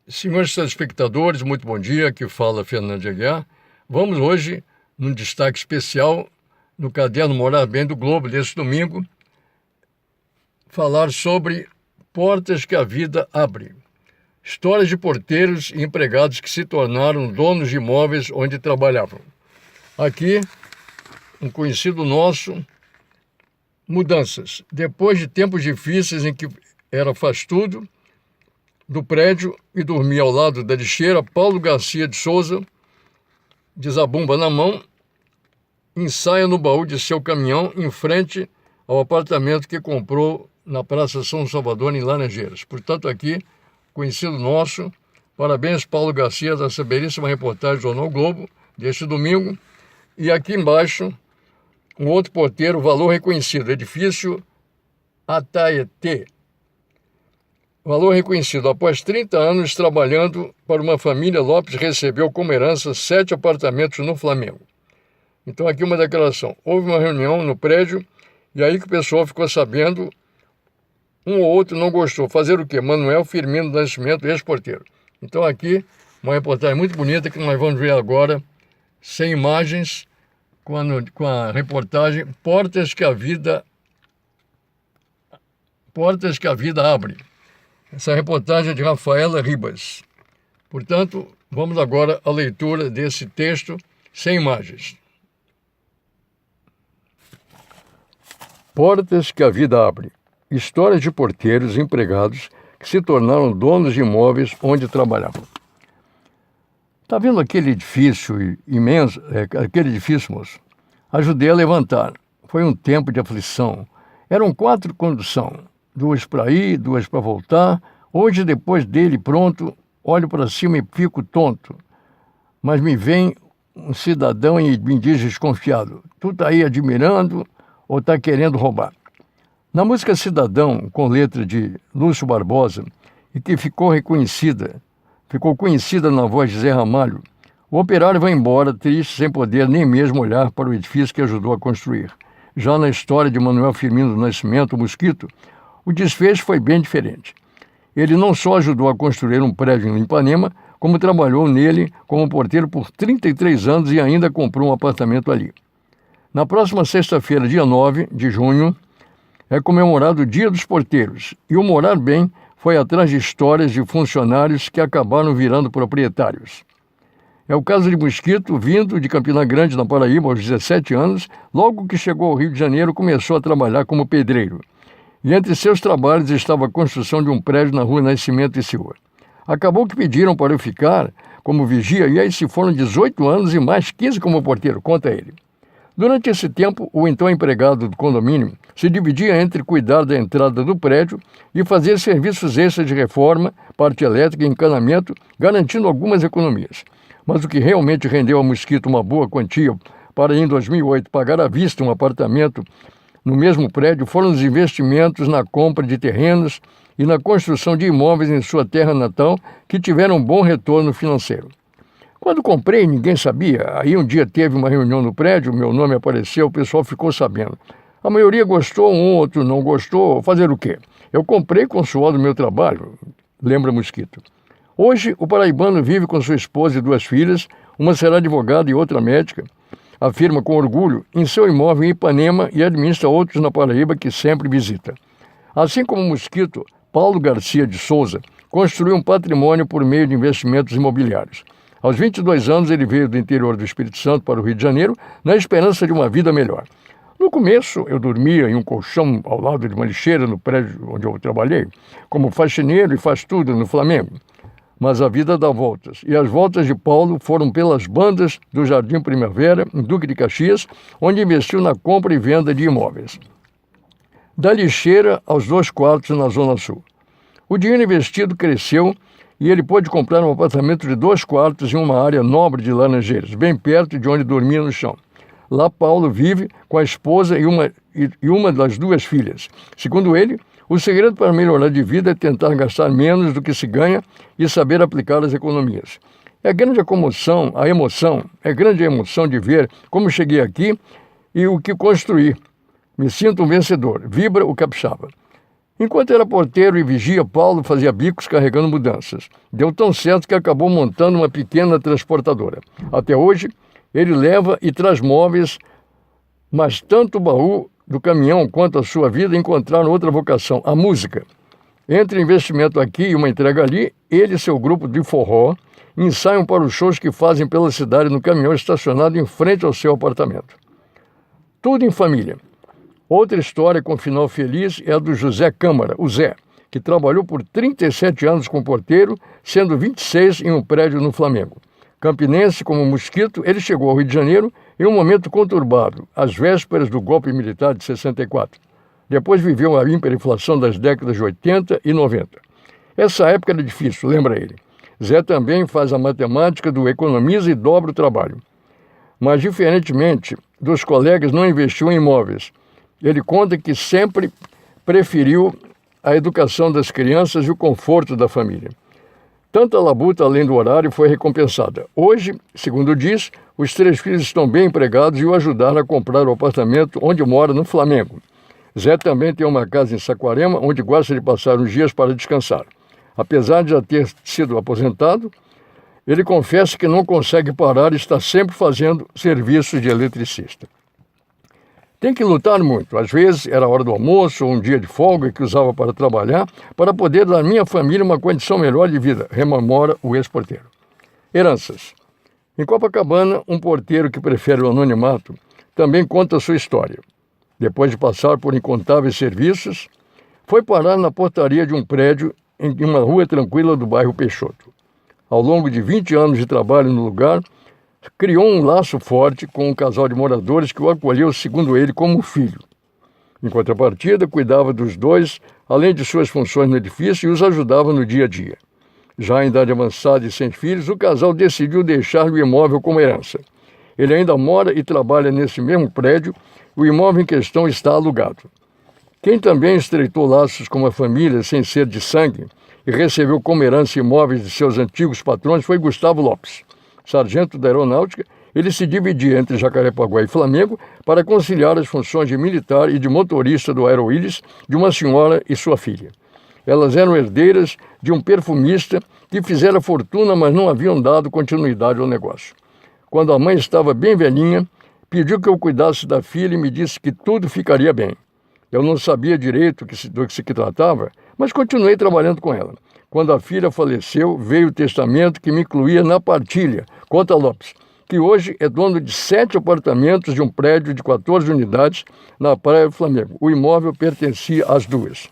Senhores telespectadores, muito bom dia, aqui fala Fernando Aguiar. Vamos hoje, num destaque especial, no Caderno Morar Bem do Globo, desse domingo, falar sobre portas que a vida abre. Histórias de porteiros e empregados que se tornaram donos de imóveis onde trabalhavam. Aqui, um conhecido nosso, mudanças. Depois de tempos difíceis em que faz tudo do prédio e dormia ao lado da lixeira, Paulo Garcia de Souza, de zabumba na mão, ensaia no baú de seu caminhão em frente ao apartamento que comprou na Praça São Salvador, em Laranjeiras. Portanto, aqui, conhecido nosso, parabéns, Paulo Garcia, dessa belíssima reportagem do Jornal Globo, deste domingo. E aqui embaixo, um outro porteiro, valor reconhecido, edifício Ataetê. Valor reconhecido. Após 30 anos trabalhando para uma família, Lopes recebeu como herança 7 apartamentos no Flamengo. Então aqui uma declaração. Houve uma reunião no prédio e aí que o pessoal ficou sabendo, um ou outro não gostou. Fazer o quê? Manuel Firmino Nascimento, ex-porteiro. Então aqui uma reportagem muito bonita que nós vamos ver agora, sem imagens, com a reportagem Portas que a Vida Abre. Essa reportagem é de Rafaela Ribas. Portanto, vamos agora à leitura desse texto sem imagens. Portas que a Vida Abre. Histórias de porteiros e empregados que se tornaram donos de imóveis onde trabalhavam. Está vendo aquele edifício imenso, aquele edifício, moço? Ajudei a levantar. Foi um tempo de aflição. Eram 4 condução. 2 para ir, 2 para voltar. Hoje, depois dele pronto, olho para cima e fico tonto. Mas me vem um cidadão e me diz desconfiado: tu está aí admirando ou está querendo roubar? Na música Cidadão, com letra de Lúcio Barbosa, e que ficou conhecida na voz de Zé Ramalho, o operário vai embora triste, sem poder nem mesmo olhar para o edifício que ajudou a construir. Já na história de Manuel Firmino do Nascimento, o Mosquito, o desfecho foi bem diferente. Ele não só ajudou a construir um prédio em Ipanema, como trabalhou nele como porteiro por 33 anos e ainda comprou um apartamento ali. Na próxima sexta-feira, dia 9 de junho, é comemorado o Dia dos Porteiros, e o Morar Bem foi atrás de histórias de funcionários que acabaram virando proprietários. É o caso de Mosquito, vindo de Campina Grande, na Paraíba, aos 17 anos, logo que chegou ao Rio de Janeiro, começou a trabalhar como pedreiro. E entre seus trabalhos estava a construção de um prédio na rua Nascimento e Silva. Acabou que pediram para eu ficar como vigia, e aí se foram 18 anos e mais 15 como porteiro, conta ele. Durante esse tempo, o então empregado do condomínio se dividia entre cuidar da entrada do prédio e fazer serviços extras de reforma, parte elétrica e encanamento, garantindo algumas economias. Mas o que realmente rendeu ao Mosquito uma boa quantia para, em 2008, pagar à vista um apartamento no mesmo prédio foram os investimentos na compra de terrenos e na construção de imóveis em sua terra natal, que tiveram um bom retorno financeiro. Quando comprei, ninguém sabia. Aí um dia teve uma reunião no prédio, meu nome apareceu, o pessoal ficou sabendo. A maioria gostou, um outro não gostou. Fazer o quê? Eu comprei com o suor do meu trabalho, lembra Mosquito. Hoje, o paraibano vive com sua esposa e 2 filhas, uma será advogada e outra médica, afirma com orgulho, em seu imóvel em Ipanema, e administra outros na Paraíba que sempre visita. Assim como Mosquito, Paulo Garcia de Souza construiu um patrimônio por meio de investimentos imobiliários. Aos 22 anos, ele veio do interior do Espírito Santo para o Rio de Janeiro, na esperança de uma vida melhor. No começo, eu dormia em um colchão ao lado de uma lixeira no prédio onde eu trabalhei, como faxineiro e faz tudo no Flamengo. Mas a vida dá voltas, e as voltas de Paulo foram pelas bandas do Jardim Primavera, em Duque de Caxias, onde investiu na compra e venda de imóveis. Da lixeira aos 2 quartos na Zona Sul. O dinheiro investido cresceu e ele pôde comprar um apartamento de 2 quartos em uma área nobre de Laranjeiras, bem perto de onde dormia no chão. Lá Paulo vive com a esposa e uma das 2 filhas. Segundo ele, o segredo para melhorar de vida é tentar gastar menos do que se ganha e saber aplicar as economias. É grande a emoção de ver como cheguei aqui e o que construí. Me sinto um vencedor, vibra o capixaba. Enquanto era porteiro e vigia, Paulo fazia bicos carregando mudanças. Deu tão certo que acabou montando uma pequena transportadora. Até hoje, ele leva e traz móveis, mas tanto o baú do caminhão quanto a sua vida encontraram outra vocação, a música. Entre investimento aqui e uma entrega ali, ele e seu grupo de forró ensaiam para os shows que fazem pela cidade no caminhão estacionado em frente ao seu apartamento. Tudo em família. Outra história com final feliz é a do José Câmara, o Zé, que trabalhou por 37 anos como porteiro, sendo 26 em um prédio no Flamengo. Campinense como mosquito, ele chegou ao Rio de Janeiro em um momento conturbado, às vésperas do golpe militar de 64. Depois viveu a hiperinflação das décadas de 80 e 90. Essa época era difícil, lembra ele. Zé também faz a matemática do economiza e dobra o trabalho. Mas, diferentemente dos colegas, não investiu em imóveis. Ele conta que sempre preferiu a educação das crianças e o conforto da família. Tanta labuta além do horário foi recompensada. Hoje, segundo diz, os 3 filhos estão bem empregados e o ajudaram a comprar o apartamento onde mora no Flamengo. Zé também tem uma casa em Saquarema, onde gosta de passar uns dias para descansar. Apesar de já ter sido aposentado, ele confessa que não consegue parar e está sempre fazendo serviço de eletricista. Tem que lutar muito. Às vezes era a hora do almoço ou um dia de folga que usava para trabalhar, para poder dar à minha família uma condição melhor de vida, rememora o ex-porteiro. Heranças. Em Copacabana, um porteiro que prefere o anonimato também conta a sua história. Depois de passar por incontáveis serviços, foi parar na portaria de um prédio em uma rua tranquila do bairro Peixoto. Ao longo de 20 anos de trabalho no lugar, criou um laço forte com um casal de moradores que o acolheu, segundo ele, como filho. Em contrapartida, cuidava dos dois, além de suas funções no edifício, e os ajudava no dia a dia. Já em idade avançada e sem filhos, o casal decidiu deixar o imóvel como herança. Ele ainda mora e trabalha nesse mesmo prédio, o imóvel em questão está alugado. Quem também estreitou laços com a família sem ser de sangue e recebeu como herança imóveis de seus antigos patrões foi Gustavo Lopes. Sargento da Aeronáutica, ele se dividia entre Jacarepaguá e Flamengo para conciliar as funções de militar e de motorista do Aerowillis de uma senhora e sua filha. Elas eram herdeiras de um perfumista que fizera fortuna, mas não haviam dado continuidade ao negócio. Quando a mãe estava bem velhinha, pediu que eu cuidasse da filha e me disse que tudo ficaria bem. Eu não sabia direito do que se tratava, mas continuei trabalhando com ela. Quando a filha faleceu, veio o testamento que me incluía na partilha, conta Lopes, que hoje é dono de 7 apartamentos de um prédio de 14 unidades na Praia do Flamengo. O imóvel pertencia às duas.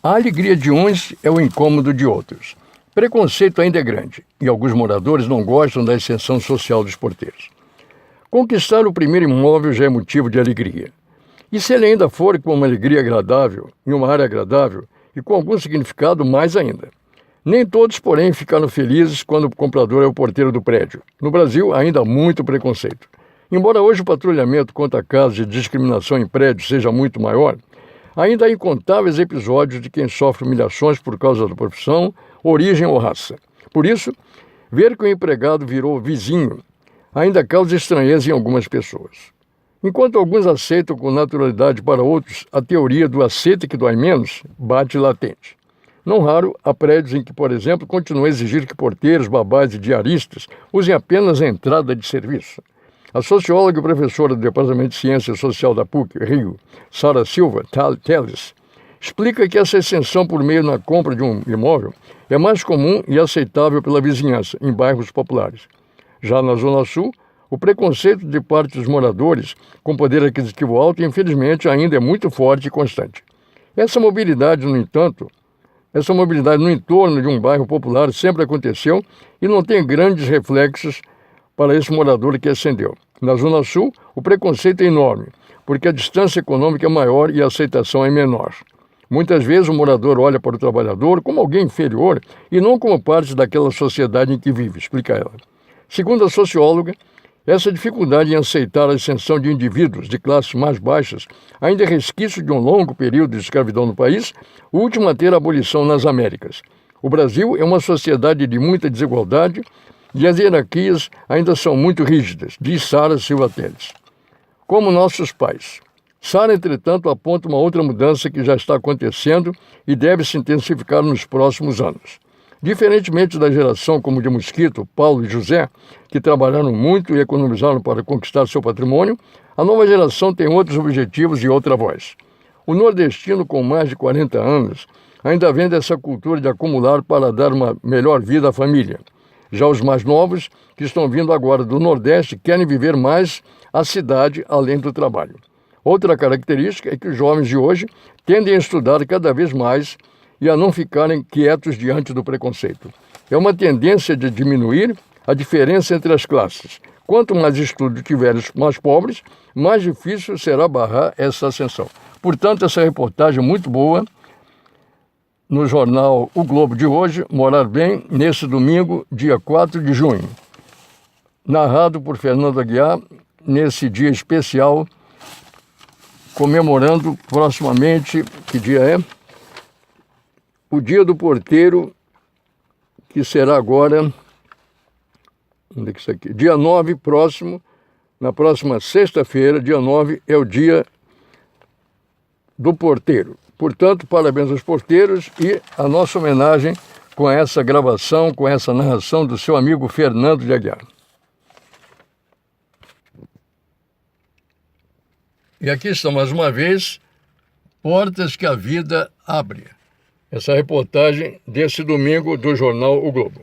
A alegria de uns é o incômodo de outros. Preconceito ainda é grande, e alguns moradores não gostam da ascensão social dos porteiros. Conquistar o primeiro imóvel já é motivo de alegria. E se ele ainda for com uma alegria agradável, em uma área agradável e com algum significado, mais ainda. Nem todos, porém, ficaram felizes quando o comprador é o porteiro do prédio. No Brasil, ainda há muito preconceito. Embora hoje o patrulhamento contra casos de discriminação em prédios seja muito maior, ainda há incontáveis episódios de quem sofre humilhações por causa da profissão, origem ou raça. Por isso, ver que o empregado virou vizinho ainda causa estranheza em algumas pessoas. Enquanto alguns aceitam com naturalidade, para outros, a teoria do aceita que dói menos bate latente. Não raro, há prédios em que, por exemplo, continuam a exigir que porteiros, babás e diaristas usem apenas a entrada de serviço. A socióloga e professora do Departamento de Ciência Social da PUC, Rio, Sara Silva Teles, explica que essa exceção por meio na compra de um imóvel é mais comum e aceitável pela vizinhança, em bairros populares. Já na Zona Sul, o preconceito de parte dos moradores com poder aquisitivo alto, infelizmente, ainda é muito forte e constante. Essa mobilidade no entorno de um bairro popular sempre aconteceu e não tem grandes reflexos para esse morador que ascendeu. Na Zona Sul, o preconceito é enorme, porque a distância econômica é maior e a aceitação é menor. Muitas vezes o morador olha para o trabalhador como alguém inferior e não como parte daquela sociedade em que vive, explica ela. Segundo a socióloga, essa dificuldade em aceitar a ascensão de indivíduos de classes mais baixas ainda é resquício de um longo período de escravidão no país, o último a ter a abolição nas Américas. O Brasil é uma sociedade de muita desigualdade e as hierarquias ainda são muito rígidas, diz Sara Silva Teles. Como nossos pais. Sara, entretanto, aponta uma outra mudança que já está acontecendo e deve se intensificar nos próximos anos. Diferentemente da geração como de Mosquito, Paulo e José, que trabalharam muito e economizaram para conquistar seu patrimônio, a nova geração tem outros objetivos e outra voz. O nordestino, com mais de 40 anos, ainda vem dessa cultura de acumular para dar uma melhor vida à família. Já os mais novos, que estão vindo agora do Nordeste, querem viver mais a cidade além do trabalho. Outra característica é que os jovens de hoje tendem a estudar cada vez mais e a não ficarem quietos diante do preconceito. É uma tendência de diminuir a diferença entre as classes. Quanto mais estudo tiverem os mais pobres, mais difícil será barrar essa ascensão. Portanto, essa reportagem é muito boa no jornal O Globo de hoje, Morar Bem, nesse domingo, dia 4 de junho. Narrado por Fernando Aguiar, nesse dia especial, comemorando proximamente, que dia é? O Dia do Porteiro, que será agora, onde é que isso aqui? Dia 9 próximo, na próxima sexta-feira, dia 9, é o Dia do Porteiro. Portanto, parabéns aos porteiros e a nossa homenagem com essa gravação, com essa narração do seu amigo Fernando de Aguiar. E aqui estão mais uma vez, portas que a vida abre. Essa reportagem desse domingo do jornal O Globo.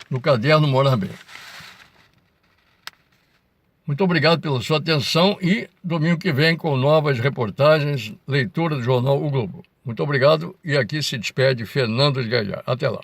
No caderno Morar Bem. Muito obrigado pela sua atenção e domingo que vem com novas reportagens, leitura do jornal O Globo. Muito obrigado e aqui se despede Fernando de Aguiar. Até lá.